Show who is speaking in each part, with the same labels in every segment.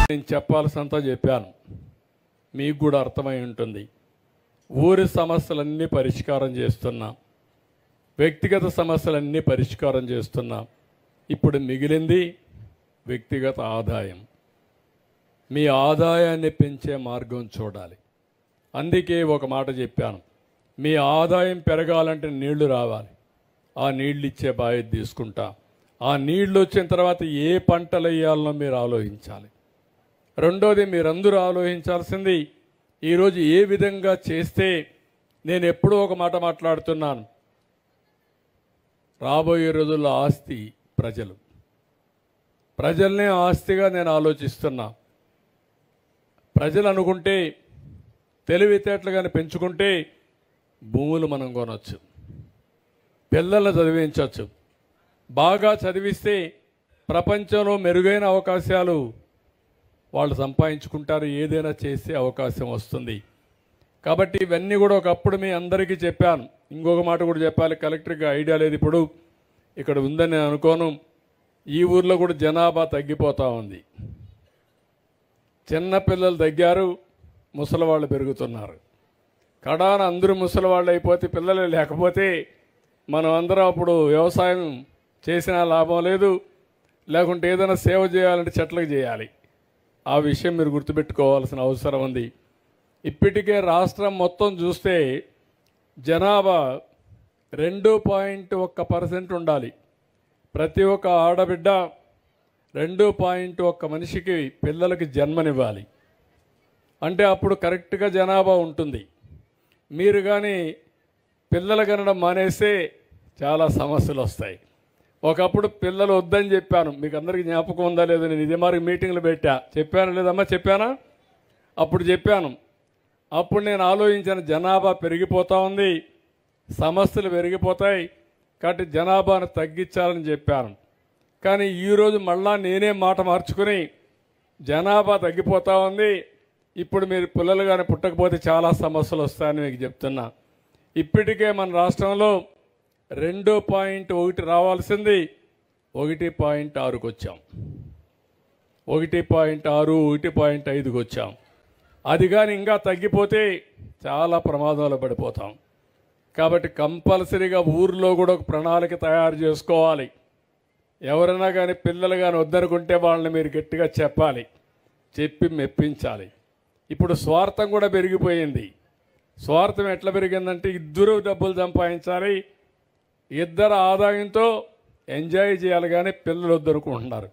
Speaker 1: నేను చెప్పాల్సినంత చెప్పాను, మీకు కూడా అర్థమై ఉంటుంది. ఊరి సమస్యలన్నీ పరిష్కారం చేస్తున్నాం, వ్యక్తిగత సమస్యలన్నీ పరిష్కారం చేస్తున్నాం. ఇప్పుడు మిగిలింది వ్యక్తిగత ఆదాయం. మీ ఆదాయాన్ని పెంచే మార్గం చూడాలి. అందుకే ఒక మాట చెప్పాను, మీ ఆదాయం పెరగాలంటే నీళ్లు రావాలి. ఆ నీళ్ళు ఇచ్చే బాధ్యత తీసుకుంటా. ఆ నీళ్లు వచ్చిన తర్వాత ఏ పంటలు వేయాలనో మీరు ఆలోచించాలి. రెండోది, మీరందరూ ఆలోచించాల్సింది ఈరోజు ఏ విధంగా చేస్తే, నేను ఎప్పుడూ ఒక మాట మాట్లాడుతున్నాను, రాబోయే రోజుల్లో ఆస్తి ప్రజల్నే ఆస్తిగా నేను ఆలోచిస్తున్నా. ప్రజలు అనుకుంటే, తెలివితేటలుగానే పెంచుకుంటే భూములు మనం కొనవచ్చు, పిల్లల్ని చదివించవచ్చు. బాగా చదివిస్తే ప్రపంచంలో మెరుగైన అవకాశాలు వాళ్ళు సంపాదించుకుంటారు, ఏదైనా చేసే అవకాశం వస్తుంది. కాబట్టి ఇవన్నీ కూడా ఒకప్పుడు మీ అందరికీ చెప్పాను. ఇంకొక మాట కూడా చెప్పాలి, కలెక్టర్కి ఐడియా లేదు ఇప్పుడు, ఇక్కడ ఉందని నేను అనుకోను. ఈ ఊర్లో కూడా జనాభా తగ్గిపోతూ ఉంది. చిన్నపిల్లలు తగ్గారు, ముసలివాళ్ళు పెరుగుతున్నారు. కడాన అందరూ ముసలివాళ్ళు అయిపోతే, పిల్లలు లేకపోతే మనం అందరం అప్పుడు వ్యవసాయం చేసినా లాభం లేదు, లేకుంటే ఏదైనా సేవ చేయాలంటే చెట్లకు చేయాలి. ఆ విషయం మీరు గుర్తుపెట్టుకోవాల్సిన అవసరం ఉంది. ఇప్పటికే రాష్ట్రం మొత్తం చూస్తే జనాభా 2.1% ఉండాలి. ప్రతి ఒక్క ఆడబిడ్డ 2.1 మనిషికి పిల్లలకి జన్మనివ్వాలి. అంటే అప్పుడు కరెక్ట్గా జనాభా ఉంటుంది. మీరు కానీ పిల్లలు కనడం మానేస్తే చాలా సమస్యలు వస్తాయి. ఒకప్పుడు పిల్లలు వద్దని చెప్పాను, మీకు అందరికీ జ్ఞాపకం ఉందా లేదో, నేను ఇదే మరి మీటింగ్లు చెప్పాను లేదమ్మా, చెప్పానా? అప్పుడు చెప్పాను. అప్పుడు నేను ఆలోచించిన, జనాభా పెరిగిపోతూ ఉంది, సమస్యలు పెరిగిపోతాయి, కాబట్టి జనాభాను తగ్గించాలని చెప్పాను. కానీ ఈరోజు మళ్ళా నేనే మాట మార్చుకుని, జనాభా తగ్గిపోతూ ఉంది, ఇప్పుడు మీరు పిల్లలు కానీ పుట్టకపోతే చాలా సమస్యలు వస్తాయని మీకు చెప్తున్నా. ఇప్పటికే మన రాష్ట్రంలో 2.1 రావాల్సింది 1.6కి వచ్చాం, 1.6, 1.5కి వచ్చాం. అది కానీ ఇంకా తగ్గిపోతే చాలా ప్రమాదంలో పడిపోతాం. కాబట్టి కంపల్సరీగా ఊర్లో కూడా ఒక ప్రణాళిక తయారు చేసుకోవాలి. ఎవరైనా కానీ పిల్లలు కానీ వద్దనుకుంటే వాళ్ళని మీరు గట్టిగా చెప్పాలి, చెప్పి మెప్పించాలి. ఇప్పుడు స్వార్థం కూడా పెరిగిపోయింది. స్వార్థం ఎట్లా పెరిగిందంటే, ఇద్దరు డబ్బులు సంపాదించాలి, ఇద్దరు ఆదాయంతో ఎంజాయ్ చేయాలి, కానీ పిల్లలు వద్దనుకుంటున్నారు.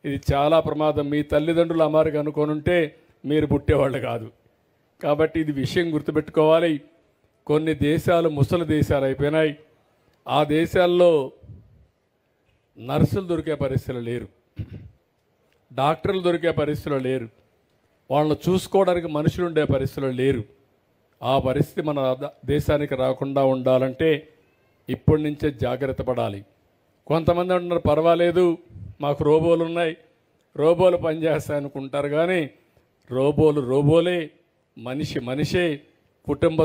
Speaker 1: ఇది చాలా ప్రమాదం. మీ తల్లిదండ్రులు అమారికి అనుకొని ఉంటే మీరు పుట్టేవాళ్ళు కాదు. కాబట్టి ఇది విషయం గుర్తుపెట్టుకోవాలి. కొన్ని దేశాలు ముసలి దేశాలు అయిపోయినాయి. ఆ దేశాల్లో నర్సులు దొరికే పరిస్థితులు లేరు, డాక్టర్లు దొరికే పరిస్థితులు లేరు, వాళ్ళని చూసుకోవడానికి మనుషులు ఉండే పరిస్థితులు లేరు. ఆ పరిస్థితి మన దేశానికి రాకుండా ఉండాలంటే ఇప్పటి నుంచే జాగ్రత్త పడాలి. కొంతమంది అంటున్నారు, పర్వాలేదు మాకు రోబోలు ఉన్నాయి, రోబోలు పనిచేస్తాయనుకుంటారు. కానీ రోబోలే, మనిషే, కుటుంబ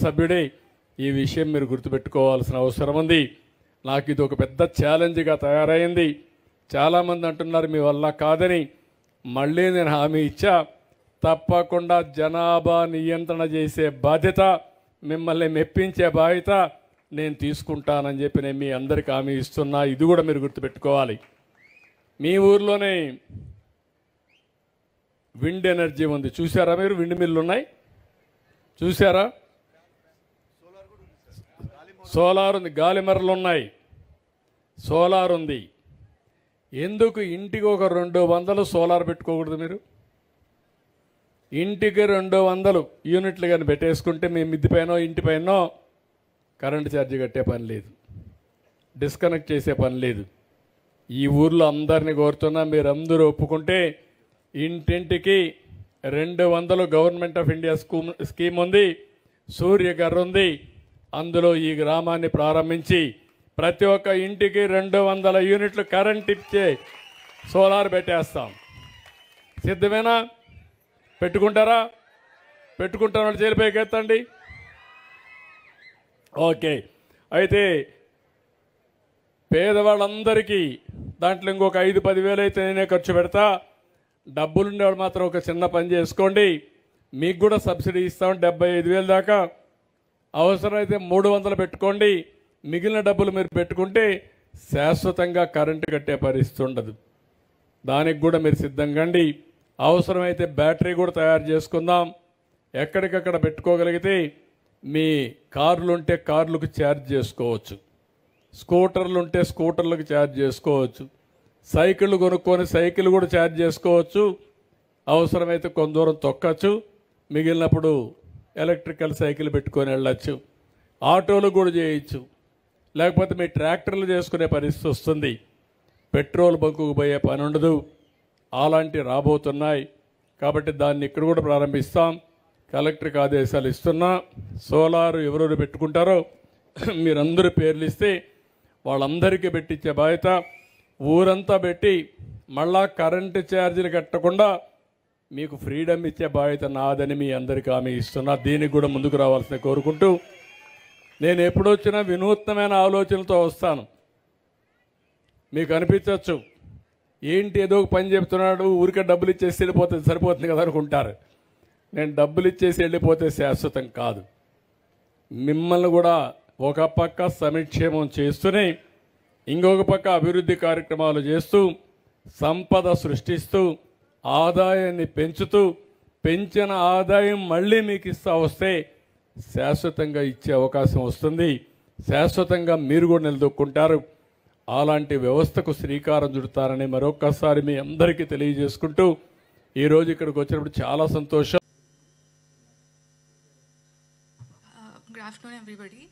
Speaker 1: సభ్యుడే. ఈ విషయం మీరు గుర్తుపెట్టుకోవాల్సిన అవసరం ఉంది. నాకు ఇది ఒక పెద్ద ఛాలెంజ్గా తయారైంది. చాలామంది అంటున్నారు మీ వల్ల కాదని. మళ్ళీ నేను హామీ ఇచ్చా, తప్పకుండా జనాభా నియంత్రణ చేసే బాధ్యత, మిమ్మల్ని మెప్పించే బాధ్యత నేను తీసుకుంటానని చెప్పి నేను మీ అందరికీ హామీ ఇస్తున్నా. ఇది కూడా మీరు గుర్తుపెట్టుకోవాలి. మీ ఊర్లోనే విండ్ ఎనర్జీ ఉంది, చూసారా మీరు? విండ్ మిల్లు ఉన్నాయి, చూసారా? సోలార్ ఉంది, గాలిమరలు ఉన్నాయి, సోలార్ ఉంది. ఎందుకు ఇంటికి ఒక 200 సోలార్ పెట్టుకోకూడదు? మీరు ఇంటికి 200 యూనిట్లు కానీ పెట్టేసుకుంటే మీ మిద్దిపైనో ఇంటిపైనో కరెంటు ఛార్జీ కట్టే పని లేదు, డిస్కనెక్ట్ చేసే పని లేదు. ఈ ఊర్లో అందరినీ కోరుతున్నా, మీరందరూ ఒప్పుకుంటే ఇంటింటికి 200 గవర్నమెంట్ ఆఫ్ ఇండియా స్కీమ్ ఉంది, సూర్యఘర్ ఉంది. అందులో ఈ గ్రామాన్ని ప్రారంభించి ప్రతి ఒక్క ఇంటికి 200 యూనిట్లు కరెంట్ ఇచ్చే సోలార్ పెట్టేస్తాం. సిద్ధమేనా? పెట్టుకుంటారా? పెట్టుకుంటారు చేలిపైకి ఎత్తండి. ఓకే. అయితే పేదవాళ్ళందరికీ దాంట్లో ఇంకొక 5-10 వేలు అయితే నేనే ఖర్చు పెడతా. డబ్బులుండేవాడు మాత్రం ఒక చిన్న పని చేసుకోండి, మీకు కూడా సబ్సిడీ ఇస్తాం 75,000 దాకా. అవసరమైతే 300 పెట్టుకోండి, మిగిలిన డబ్బులు మీరు పెట్టుకుంటే శాశ్వతంగా కరెంటు కట్టే పరిస్థితి ఉండదు. దానికి కూడా మీరు సిద్ధంగాండి. అవసరమైతే బ్యాటరీ కూడా తయారు చేసుకుందాం. ఎక్కడికక్కడ పెట్టుకోగలిగితే మీ కార్లు ఉంటే కార్లకు ఛార్జ్ చేసుకోవచ్చు, స్కూటర్లు ఉంటే స్కూటర్లకు ఛార్జ్ చేసుకోవచ్చు, సైకిళ్ళు కొనుక్కొని సైకిల్ కూడా ఛార్జ్ చేసుకోవచ్చు. అవసరమైతే కొంత దూరం తొక్కచ్చు, మిగిలినప్పుడు ఎలక్ట్రికల్ సైకిల్ పెట్టుకొని వెళ్ళచ్చు. ఆటోలు కూడా చేయొచ్చు, లేకపోతే మీ ట్రాక్టర్లు చేసుకునే పరిస్థితి వస్తుంది. పెట్రోల్ బంకుకు పోయే పని ఉండదు. అలాంటి రాబోతున్నాయి కాబట్టి దాన్ని ఇక్కడ కూడా ప్రారంభిస్తాం. కలెక్టర్కి ఆదేశాలు ఇస్తున్నా. సోలారు ఎవరెవరు పెట్టుకుంటారో మీరందరూ పేర్లు ఇస్తే వాళ్ళందరికీ పెట్టించే బాధ్యత. ఊరంతా పెట్టి మళ్ళా కరెంటు ఛార్జీలు కట్టకుండా మీకు ఫ్రీడమ్ ఇచ్చే బాధ్యత నాదని మీ అందరికీ హామీ ఇస్తున్నా. దీనికి కూడా ముందుకు రావాల్సిన కోరుకుంటూ, నేను ఎప్పుడొచ్చినా వినూత్నమైన ఆలోచనలతో వస్తాను. మీకు అనిపించవచ్చు ఏంటి ఏదో ఒక పని చెప్తున్నాడు, ఊరికే డబ్బులు ఇచ్చేసి వెళ్ళిపోతుంది సరిపోతుంది కదా అనుకుంటారు. నేను డబ్బులు ఇచ్చేసి వెళ్ళిపోతే శాశ్వతం కాదు. మిమ్మల్ని కూడా ఒక పక్క సంక్షేమం చేస్తూనే ఇంకొక పక్క అభివృద్ధి కార్యక్రమాలు చేస్తూ సంపద సృష్టిస్తూ ఆదాయాన్ని పెంచుతూ పెంచిన ఆదాయం మళ్ళీ మీకు ఇస్తా వస్తే శాశ్వతంగా ఇచ్చే అవకాశం వస్తుంది. శాశ్వతంగా మీరు కూడా నిలదొక్కుంటారు. అలాంటి వ్యవస్థకు శ్రీకారం చుడతారని మరొక్కసారి మీ అందరికీ తెలియజేసుకుంటూ ఈరోజు ఇక్కడికి వచ్చినప్పుడు చాలా సంతోషం.
Speaker 2: Good afternoon everybody.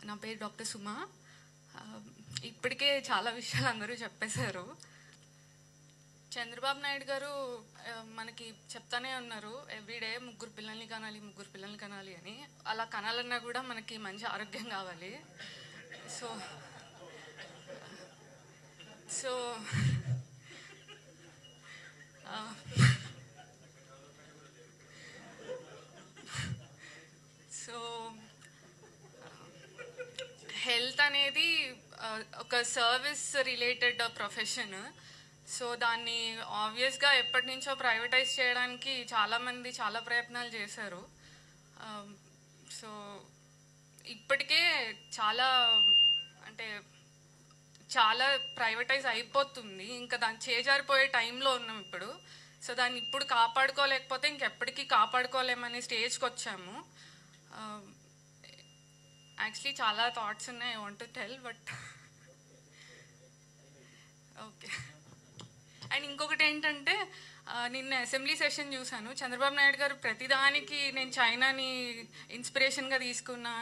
Speaker 2: నా పేరు డాక్టర్ సుమా. ఇప్పటికే చాలా విషయాలు అందరూ చెప్పేశారు. చంద్రబాబు నాయుడు గారు మనకి చెప్తానే ఉన్నారు ఎవ్రీడే ముగ్గురు పిల్లల్ని కనాలి అని. అలా కనాలన్నా కూడా మనకి మంచి ఆరోగ్యం కావాలి. సో సో సో హెల్త్ అనేది ఒక సర్వీస్ రిలేటెడ్ ప్రొఫెషన్. సో దాన్ని ఆబ్వియస్గా ఎప్పటి నుంచో ప్రైవేటైజ్ చేయడానికి చాలామంది చాలా ప్రయత్నాలు చేశారు. సో ఇప్పటికే చాలా ప్రైవేటైజ్ అయిపోతుంది. ఇంకా దాన్ని చేజారిపోయే టైంలో ఉన్నాం ఇప్పుడు. సో దాన్ని ఇప్పుడు కాపాడుకోలేకపోతే ఇంకెప్పటికీ కాపాడుకోలేమనే స్టేజ్కి వచ్చాము. యాక్చువల్లీ చాలా థాట్స్ ఉన్నాయి, I want to tell, but okay. And ఇంకొకటి ఏంటంటే, నిన్న అసెంబ్లీ సెషన్ చూశాను. చంద్రబాబు నాయుడు గారు ప్రతిదానికి నేను చైనాని ఇన్స్పిరేషన్గా తీసుకున్నా,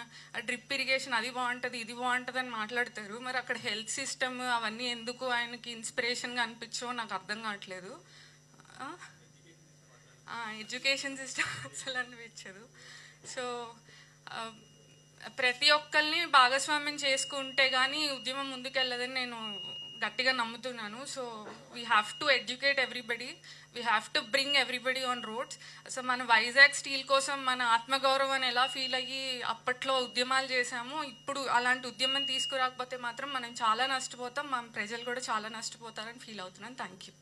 Speaker 2: డ్రిప్ ఇరిగేషన్ అది బాగుంటుంది ఇది బాగుంటుంది అని మాట్లాడతారు. మరి అక్కడ హెల్త్ సిస్టమ్ అవన్నీ ఎందుకు ఆయనకి ఇన్స్పిరేషన్గా అనిపించో నాకు అర్థం కావట్లేదు. ఎడ్యుకేషన్ సిస్టమ్ అసలు అనిపించదు. సో ప్రతి ఒక్కరిని భాగస్వామ్యం చేసుకుంటే కానీ ఉద్యమం ముందుకెళ్ళదని నేను గట్టిగా నమ్ముతున్నాను. So we have to educate everybody, we have to bring everybody on roads. So మన వైజాగ్ స్టీల్ కోసం మన ఆత్మగౌరవాన్ని ఎలా ఫీల్ అయ్యి అప్పట్లో ఉద్యమాలు చేశామో, ఇప్పుడు అలాంటి ఉద్యమం తీసుకురాకపోతే మాత్రం మనం చాలా నష్టపోతాం, మన ప్రజలు కూడా చాలా నష్టపోతారని ఫీల్ అవుతున్నాను. Thank you.